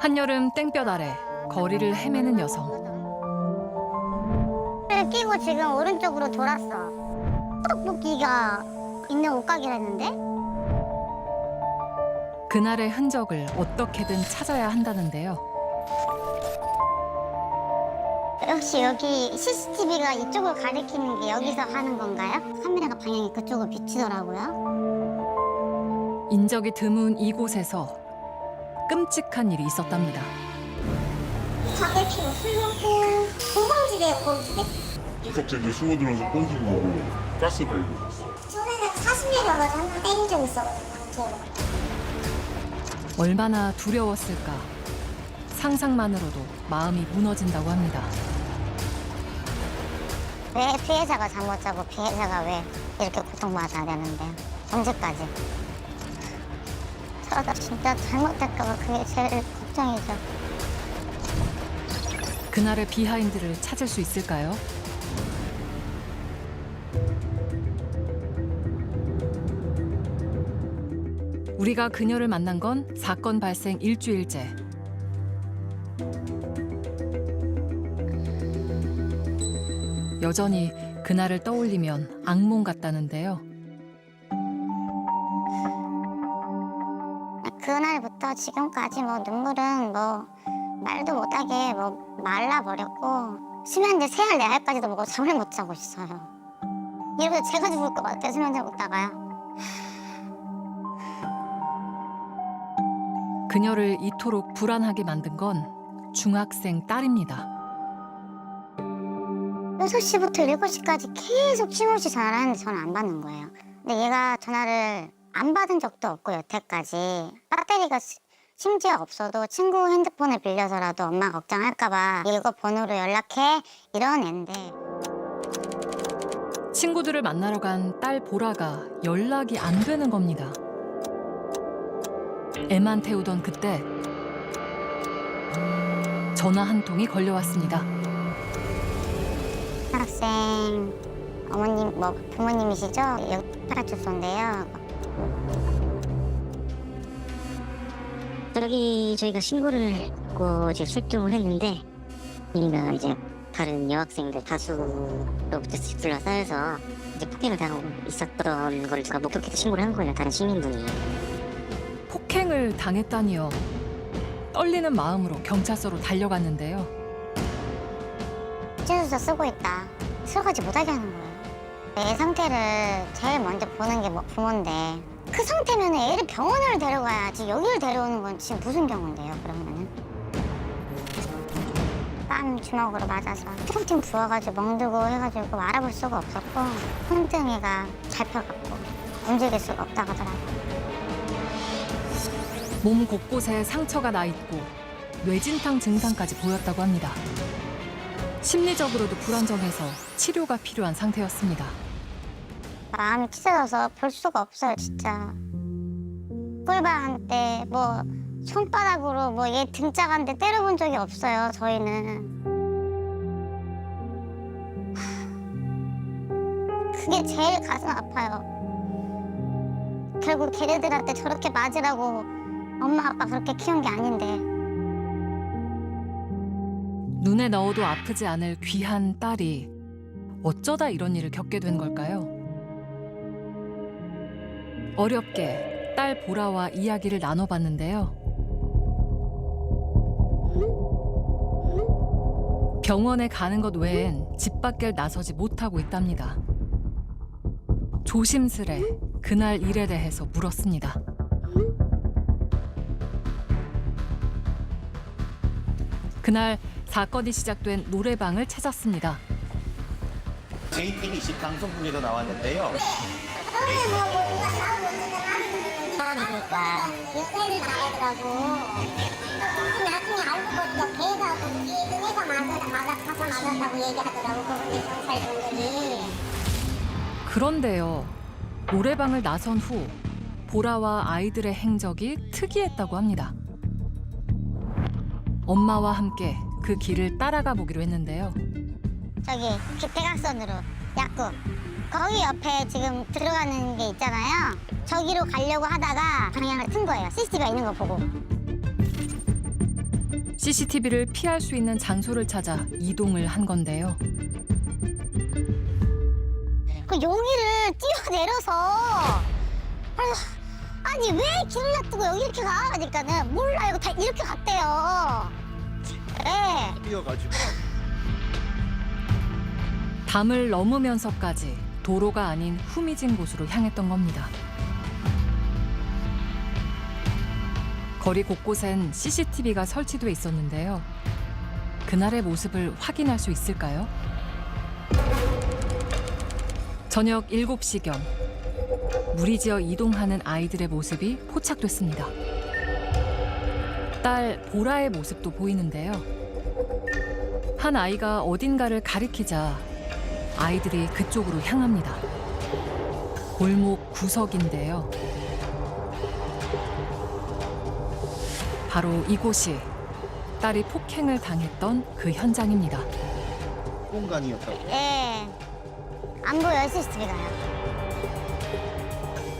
한여름 땡볕 아래 거리를 헤매는 여성. 를 끼고 지금 오른쪽으로 돌았어. 떡볶이가 있는 옷가게랬는데? 그날의 흔적을 어떻게든 찾아야 한다는데요. 역시 여기 CCTV가 이쪽을 가리키는 게 여기서 하는 건가요? 카메라가 방향이 그쪽으로 비치더라고요. 인적이 드문 이곳에서 끔찍한 일이 있었답니다. 담배 피고 술 먹고 공방지대에 거기네? 구석진들 숨어들어서 pon수 보고 가스 발고 있었어. 전에는 40년이 와가지고 한번 때린 적 있어가지고. 얼마나 두려웠을까. 상상만으로도 마음이 무너진다고 합니다. 왜 피해자가 잠 못 자고 피해자가 왜 이렇게 고통받아야 되는데 언제까지? 저러다 진짜 잘못될까 봐 그게 제일 걱정이죠. 그날의 비하인드를 찾을 수 있을까요? 우리가 그녀를 만난 건 사건 발생 일주일째. 여전히 그날을 떠올리면 악몽 같다는데요. 그날부터 지금까지 뭐 눈물은 뭐 말도 못하게 뭐 말라버렸고 수면제 3알 4알까지도 먹고 잠을 못 자고 있어요. 이러다 제가 죽을 것 같아요. 수면제 먹다가요. 그녀를 이토록 불안하게 만든 건 중학생 딸입니다. 6시부터 7시까지 계속 쉼없이 전화를 하는데 전화 안 받는 거예요. 근데 얘가 전화를 안 받은 적도 없고 여태까지 배터리가 심지어 없어도 친구 핸드폰을 빌려서라도 엄마 걱정할까 봐 이거 번호로 연락해 이런 앤데 친구들을 만나러 간 딸 보라가 연락이 안 되는 겁니다. 애만 태우던 그때 전화 한 통이 걸려왔습니다. 학생 어머님 뭐 부모님이시죠? 여기 파라출소인데요. 여기 저희가 신고를 했고 이제 출동을 했는데 우리가 이제 다른 여학생들 다수로부터 둘러싸여서 이제 폭행을 당하고 있었던 걸 누가 목격해서 신고를 한 거예요. 다른 시민분이. 폭행을 당했다니요. 떨리는 마음으로 경찰서로 달려갔는데요. 진술서 쓰고 있다. 설거지 못하게 하는 거예요. 애 상태를 제일 먼저 보는 게 뭐 부모인데 그 상태면 애를 병원을 데려가야지 여기를 데려오는 건 지금 무슨 경우인데요 그러면은? 뺨 주먹으로 맞아서 트로팅 부어가지고 멍들고 해가지고 알아볼 수가 없었고 손등이가 잡혀갖고 움직일 수가 없다고 하더라고요. 몸 곳곳에 상처가 나 있고 뇌진탕 증상까지 보였다고 합니다. 심리적으로도 불안정해서 치료가 필요한 상태였습니다. 마음이 찢어져서 볼 수가 없어요 진짜. 꿀밤한테 뭐 손바닥으로 뭐 얘 등짝한테 때려본 적이 없어요 저희는. 그게 제일 가슴 아파요. 결국 걔네들한테 저렇게 맞으라고 엄마 아빠 그렇게 키운 게 아닌데. 눈에 넣어도 아프지 않을 귀한 딸이 어쩌다 이런 일을 겪게 된 걸까요? 어렵게 딸 보라와 이야기를 나눠봤는데요. 병원에 가는 것 외엔 집 밖을 나서지 못하고 있답니다. 조심스레 그날 일에 대해서 물었습니다. 그날 사건이 시작된 노래방을 찾았습니다. JTBC 방송국에도 나왔는데요. 그러니까 육회를 나가더라고. 나중에 알고 보니까 걔가 가서 맞았다고 얘기하더라고. 거기 경찰분들이. 그런데요. 노래방을 나선 후 보라와 아이들의 행적이 특이했다고 합니다. 엄마와 함께 그 길을 따라가 보기로 했는데요. 저기 대각선으로 약국 거기 옆에 지금 들어가는 게 있잖아요. 저기로 가려고 하다가 방향을 튼 거예요. CCTV가 있는 거 보고. CCTV를 피할 수 있는 장소를 찾아 이동을 한 건데요. 그 용의를 뛰어내려서 아니 왜 길을 놔두고 여기 이렇게 가? 그러니까는 몰라요. 다 이렇게 갔대요. 네. 뛰어가지고. 담을 넘으면서까지 도로가 아닌 후미진 곳으로 향했던 겁니다. 거리 곳곳엔 CCTV가 설치돼 있었는데요. 그날의 모습을 확인할 수 있을까요? 저녁 7시경 무리지어 이동하는 아이들의 모습이 포착됐습니다. 딸 보라의 모습도 보이는데요. 한 아이가 어딘가를 가리키자 아이들이 그쪽으로 향합니다. 골목 구석인데요. 바로 이곳이 딸이 폭행을 당했던 그 현장입니다. 공간이었다고. 네. 안 보여요 CCTV가요.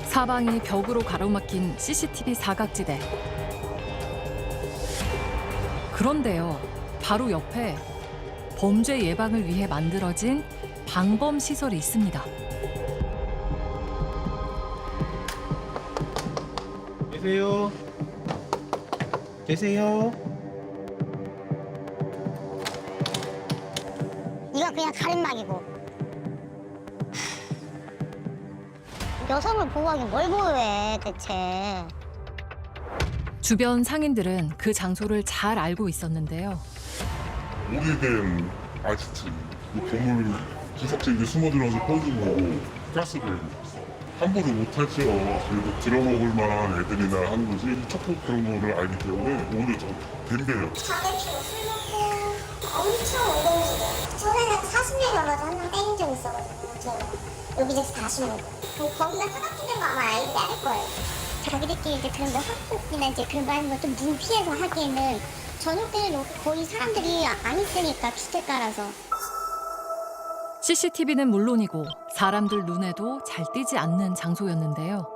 사방이 벽으로 가로막힌 CCTV 사각지대. 그런데요, 바로 옆에 범죄 예방을 위해 만들어진 방범 시설이 있습니다. 계세요? 계세요? 이건 그냥 가림막이고. 여성을 보호하긴 뭘 보호해 대체. 주변 상인들은 그 장소를 잘 알고 있었는데요. 오래된 아지트, 건물 구석진데 숨어들어서 pon는 거고 가스를 함부로 못하죠. 그래도 들어먹을 만한 애들이나 하는 거지 척폭 그런 거를 알기 때문에 오히려 좀 덤벼요. 자기 피로 술 먹고 엄청 운동식이에요. 전에는 40년 넘어서 한 명 때린 적 있어가지고 제가 여기저기 다시 먹고 거기가 사각지대인 거 아마 알지 않을 거예요. 자기들끼리 이제 그런 거 학폭이나 이제 그런 거 하는 걸 좀 눈피해서 하기에는 저녁 때는 거의 사람들이 안 있으니까 주택가라서. CCTV는 물론이고 사람들 눈에도 잘 띄지 않는 장소였는데요.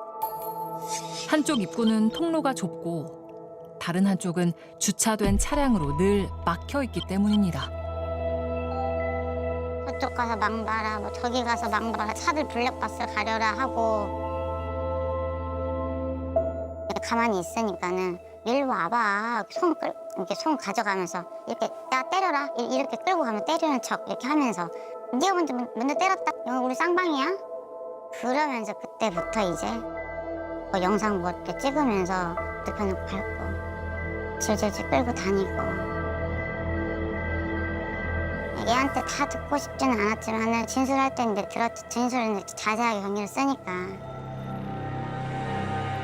한쪽 입구는 통로가 좁고 다른 한쪽은 주차된 차량으로 늘 막혀 있기 때문입니다. 저쪽 가서 망봐라, 뭐 저기 가서 망봐라, 차들 블랙박스 가려라 하고. 가만히 있으니까는 일로 와봐. 이렇게 손 가져가면서 이렇게 야 때려라 이렇게 끌고 가면 때리는 척 이렇게 하면서 네가 먼저 때렸다. 여기 우리 쌍방이야. 그러면서 그때부터 이제 뭐 영상 뭐 이렇게 찍으면서 눕혀놓고 밟고 질질질 끌고 다니고. 얘한테 다 듣고 싶지는 않았지만은 진술할 때 이제 진술은 자세하게 경위를 쓰니까.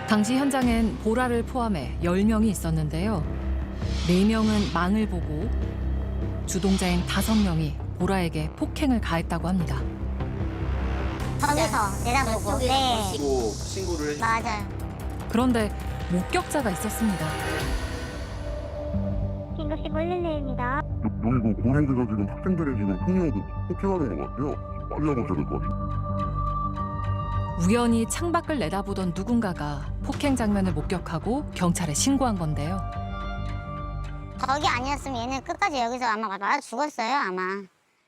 당시 현장엔 보라를 포함해 10명이 있었는데요. 4명은 망을 보고 주동자인 5명이 보라에게 폭행을 가했다고 합니다. 저기서 내다보고. 네. 또 신고를 해. 맞아요. 그런데 목격자가 있었습니다. 신고씨 111입니다. 여기 그 고령자가 지금 학생들이 지금 폭행하는 것 같아요. 빨리 와보셔야 될 것 같아요. 우연히 창밖을 내다보던 누군가가 폭행 장면을 목격하고 경찰에 신고한 건데요. 거기 아니었으면 얘는 끝까지 여기서 아마 맞아 죽었어요 아마.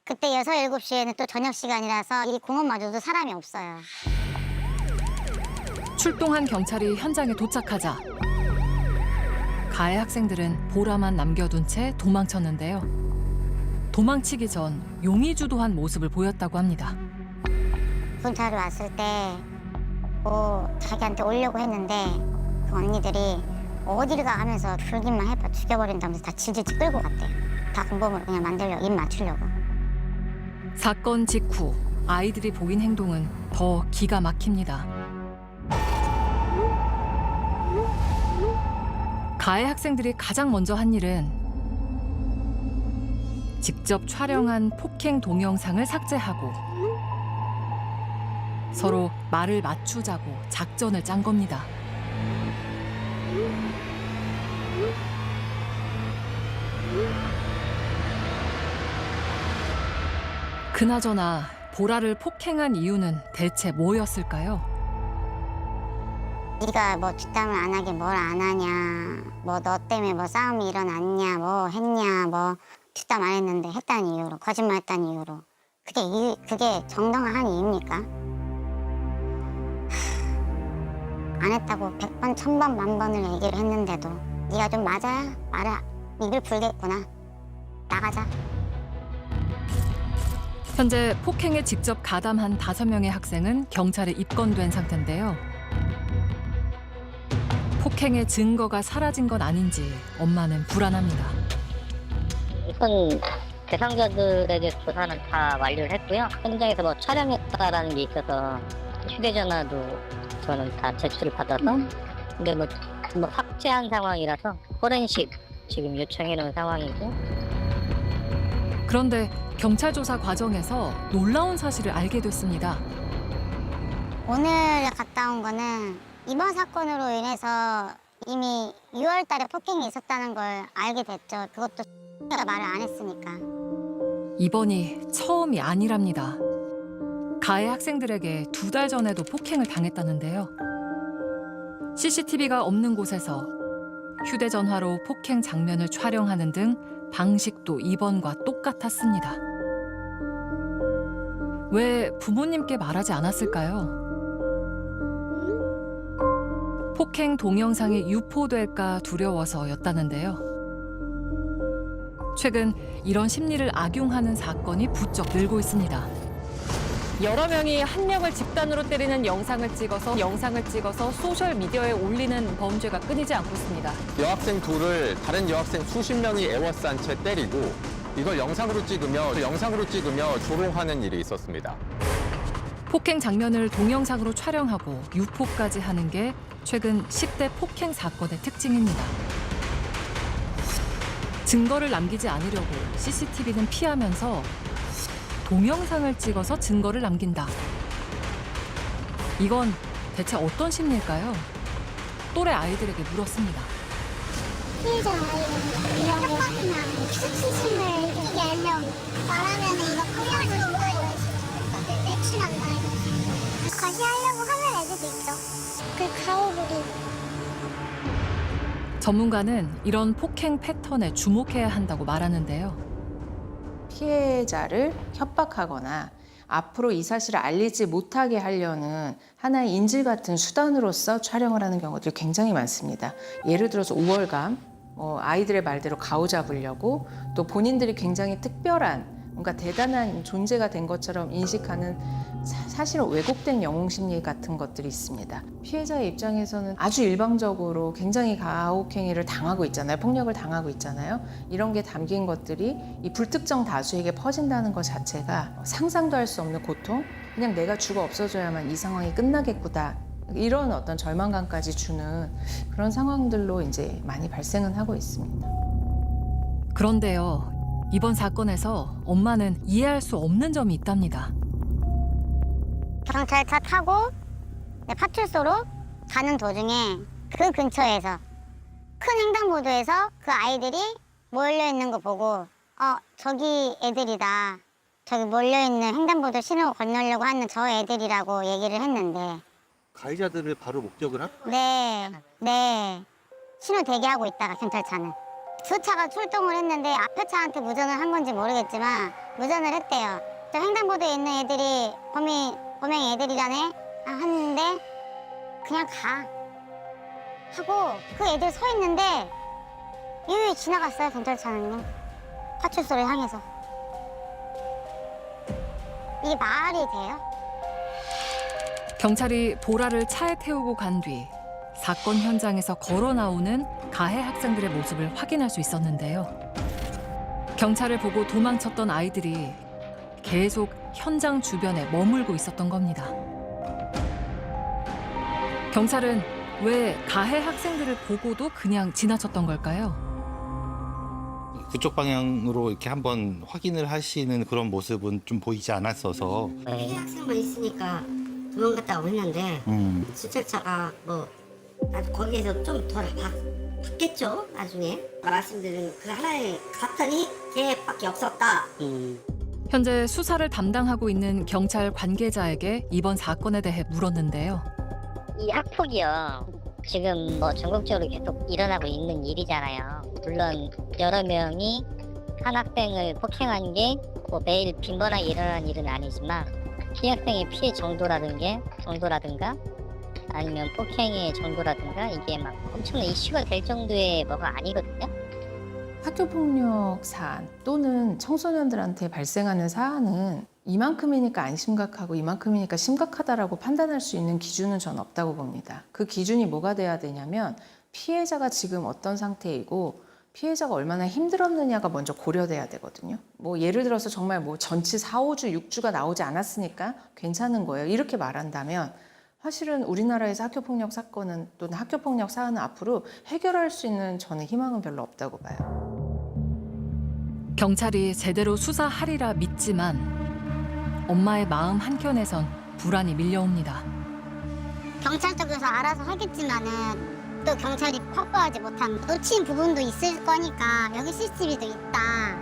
그때 6, 7시에는 또 저녁 시간이라서 이 공원마저도 사람이 없어요. 출동한 경찰이 현장에 도착하자 가해 학생들은 보라만 남겨둔 채 도망쳤는데요. 도망치기 전 용의 주도한 모습을 보였다고 합니다. 경찰이 왔을 때 뭐 자기한테 오려고 했는데 그 언니들이 어디를 가 하면서 불기만 해봐 죽여버린다면서 다 질질 끌고 갔대요. 다 공범으로 그냥 만들려고 입 맞추려고. 사건 직후 아이들이 보인 행동은 더 기가 막힙니다. 가해 학생들이 가장 먼저 한 일은 직접 촬영한 폭행 동영상을 삭제하고 서로 말을 맞추자고 작전을 짠 겁니다. 그나저나 보라를 폭행한 이유는 대체 뭐였을까요? 네가 뭐 뒷담을 안 하게 뭘 안 하냐, 뭐 너 때문에 뭐 싸움이 일어났냐, 뭐 했냐, 뭐 뒷담 안 했는데 했다는 이유로, 거짓말했다는 이유로. 그게 정당한 이유입니까? 안 했다고 100번, 1000번, 1000번을 얘기를 했는데도 네가 좀 맞아야 말을 입을 풀겠구나. 나가자. 현재 폭행에 직접 가담한 5명의 학생은 경찰에 입건된 상태인데요. 폭행의 증거가 사라진 건 아닌지 엄마는 불안합니다. 우선 대상자들에게 조사는 다 완료를 했고요. 현장에서 뭐 촬영했다라는 게 있어서 휴대전화도 저는 다 제출을 받아서 근데 뭐 삭제한 상황이라서 포렌식 지금 요청해 놓은 상황이고. 그런데 경찰 조사 과정에서 놀라운 사실을 알게 됐습니다. 오늘 갔다 온 거는 이번 사건으로 인해서 이미 6월 달에 폭행이 있었다는 걸 알게 됐죠. 그것도 가 말을 안 했으니까. 이번이 처음이 아니랍니다. 가해 학생들에게 2달 전에도 폭행을 당했다는데요. CCTV가 없는 곳에서 휴대전화로 폭행 장면을 촬영하는 등 방식도 이번과 똑같았습니다. 왜 부모님께 말하지 않았을까요? 폭행 동영상이 유포될까 두려워서였다는데요. 최근 이런 심리를 악용하는 사건이 부쩍 늘고 있습니다. 여러 명이 한 명을 집단으로 때리는 영상을 찍어서 소셜 미디어에 올리는 범죄가 끊이지 않고 있습니다. 여학생 둘을 다른 여학생 수십 명이 에워싼 채 때리고 이걸 영상으로 찍으며 조롱하는 일이 있었습니다. 폭행 장면을 동영상으로 촬영하고 유포까지 하는 게 최근 10대 폭행 사건의 특징입니다. 증거를 남기지 않으려고 CCTV는 피하면서 동영상을 찍어서 증거를 남긴다. 이건 대체 어떤 심리일까요? 또래 아이들에게 물었습니다. 피해자 아이는 이런 협박이나 수치심을 얘기하려고 말하면 이거 포기하는다 이런 식으로 내추런다 이런 식으로 과시하려고 하는 애들도 있죠. 그 가오부리. 전문가는 이런 폭행 패턴에 주목해야 한다고 말하는데요. 피해자를 협박하거나 앞으로 이 사실을 알리지 못하게 하려는 하나의 인질 같은 수단으로서 촬영을 하는 경우들이 굉장히 많습니다. 예를 들어서 우월감, 아이들의 말대로 가오잡으려고 또 본인들이 굉장히 특별한 뭔가 대단한 존재가 된 것처럼 인식하는 사실은 왜곡된 영웅심리 같은 것들이 있습니다. 피해자의 입장에서는 아주 일방적으로 굉장히 가혹행위를 당하고 있잖아요. 폭력을 당하고 있잖아요. 이런 게 담긴 것들이 이 불특정 다수에게 퍼진다는 것 자체가 상상도 할 수 없는 고통, 그냥 내가 죽어 없어져야만 이 상황이 끝나겠구나. 이런 어떤 절망감까지 주는 그런 상황들로 이제 많이 발생은 하고 있습니다. 그런데요, 이번 사건에서 엄마는 이해할 수 없는 점이 있답니다. 경찰차 타고 파출소로 가는 도중에 그 근처에서 큰 횡단보도에서 그 아이들이 몰려있는 거 보고 저기 애들이다. 저기 몰려있는 횡단보도 신호 건너려고 하는 저 애들이라고 얘기를 했는데 가해자들을 바로 목격을 한? 네. 신호 대기하고 있다가 경찰차는 수차가 출동을 했는데 앞에 차한테 무전을 한 건지 모르겠지만 무전을 했대요. 저 횡단보도에 있는 애들이 범행 애들이라네 하는데 그냥 가 하고 그 애들 서 있는데 유유히 지나갔어요. 경찰차는요. 파출소를 향해서. 이게 말이 돼요? 경찰이 보라를 차에 태우고 간 뒤 사건 현장에서 걸어 나오는 가해 학생들의 모습을 확인할 수 있었는데요. 경찰을 보고 도망쳤던 아이들이 계속 현장 주변에 머물고 있었던 겁니다. 경찰은 왜 가해 학생들을 보고도 그냥 지나쳤던 걸까요? 그쪽 방향으로 이렇게 한번 확인을 하시는 그런 모습은 좀 보이지 않았어서. 피해 학생만 있으니까 도망갔다고 했는데 수찰차가 나도 거기에서 좀 덜 봤겠죠 나중에. 말씀드린 그 하나에 갔더니 걔밖에 없었다. 현재 수사를 담당하고 있는 경찰 관계자에게 이번 사건에 대해 물었는데요. 이 학폭이요. 지금 뭐 전국적으로 계속 일어나고 있는 일이잖아요. 물론 여러 명이 한 학생을 폭행한 게 뭐 매일 빈번하게 일어나는 일은 아니지만 피해 학생의 피해 정도라든가 아니면 폭행의 정도라든가 이게 막 엄청난 이슈가 될 정도의 뭐가 아니거든요. 학교폭력 사안 또는 청소년들한테 발생하는 사안은 이만큼이니까 안 심각하고 이만큼이니까 심각하다라고 판단할 수 있는 기준은 전 없다고 봅니다. 그 기준이 뭐가 돼야 되냐면 피해자가 지금 어떤 상태이고 피해자가 얼마나 힘들었느냐가 먼저 고려돼야 되거든요. 뭐 예를 들어서 정말 뭐 전치 4, 5주, 6주가 나오지 않았으니까 괜찮은 거예요. 이렇게 말한다면 사실은 우리나라에서 학교폭력 사건은 또는 학교폭력 사안은 앞으로 해결할 수 있는 저는 희망은 별로 없다고 봐요. 경찰이 제대로 수사하리라 믿지만 엄마의 마음 한켠에선 불안이 밀려옵니다. 경찰 쪽에서 알아서 하겠지만은 또 경찰이 확보하지 못한 놓친 부분도 있을 거니까 여기 CCTV도 있다.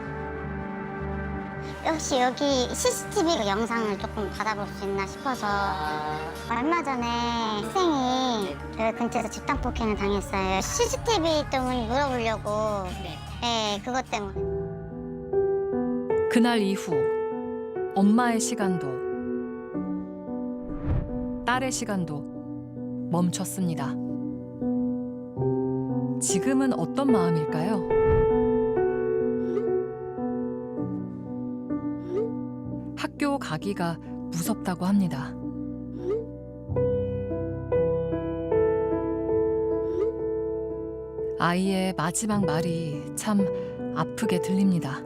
역시 여기 CCTV 영상을 조금 받아볼 수 있나 싶어서 얼마 전에 학생이 여기 근처에서 집단 폭행을 당했어요. CCTV 때문에 물어보려고. 네, 그것 때문에. 그날 이후 엄마의 시간도 딸의 시간도 멈췄습니다. 지금은 어떤 마음일까요? 학교 가기가 무섭다고 합니다. 아이의 마지막 말이 참 아프게 들립니다.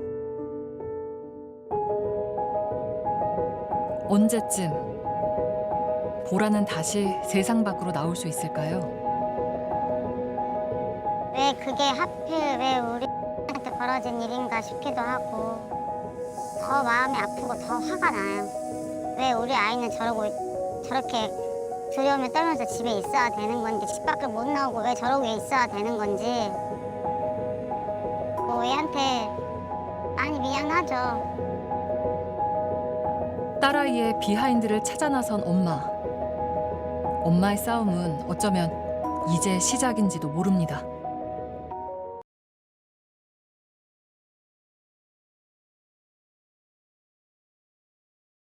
언제쯤 보라는 다시 세상 밖으로 나올 수 있을까요? 왜 그게 하필 왜 우리한테 벌어진 일인가 싶기도 하고 더 마음이 아프고 더 화가 나요. 왜 우리 아이는 저렇게 두려움에 떨면서 집에 있어야 되는 건지 집 밖을 못 나오고 왜 저러고 있어야 되는 건지 뭐 애한테 많이 미안하죠. 딸아이의 비하인드를 찾아 나선 엄마. 엄마의 싸움은 어쩌면 이제 시작인지도 모릅니다.